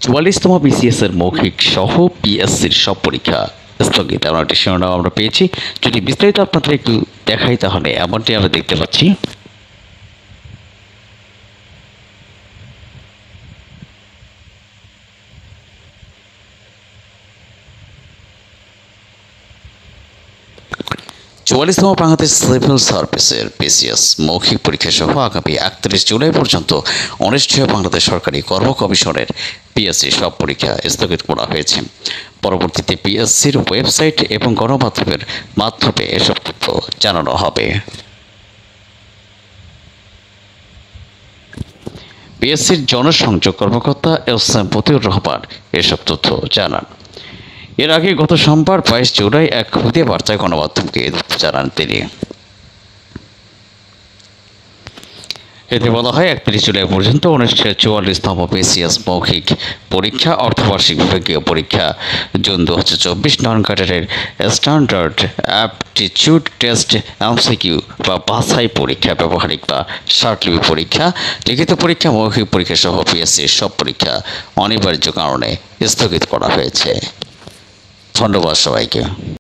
44তম BCS এর মৌখিক সহ পিএসসির সব পরীক্ষা স্থগিত, এমন একটি শিরোনাম আমরা পেয়েছি। যদি বিস্তারিত আপনাদের একটু দেখাই তাহলে এমনটি আমরা দেখতে পাচ্ছি। চুয়াল্লিশতম বাংলাদেশ সিভিল সার্ভিসের বিসিএস মৌখিক পরীক্ষা সহ আগামী 31 জুলাই পর্যন্ত অনুষ্ঠেয় বাংলাদেশ সরকারি কর্ম কমিশনের পিএসসি সব পরীক্ষা স্থগিত করা হয়েছে। পরবর্তীতে পিএসসির ওয়েবসাইট এবং গণমাধ্যমের মাধ্যমে এসব তথ্য জানানো হবে। পিএসসির জনসংযোগ কর্মকর্তা এস.এম. মতিউর রহমান এসব তথ্য জানান। এর আগে গত সোমবার 22 জুলাই এক খুদে বার্তায় গণমাধ্যমকে এ তথ্য জানান তিনি। এতে বলা হয় 31 জুলাই পর্যন্ত অনুষ্ঠেয় 44তম বিসিএস মৌখিক পরীক্ষা অর্ধবার্ষিক বিভাগীয় পরীক্ষা জুন 2024 নন ক্যাডারের স্ট্যান্ডার্ড অ্যাপটিটিউড টেস্ট এমসিকিউ বা বাছাই পরীক্ষা, ব্যবহারিক বা শার্টলিপি পরীক্ষা, লিখিত পরীক্ষা, মৌখিক পরীক্ষা সহ পিএসসির সব পরীক্ষা অনিবার্য কারণে স্থগিত করা হয়েছে। ধন্যবাদ সবাইকে।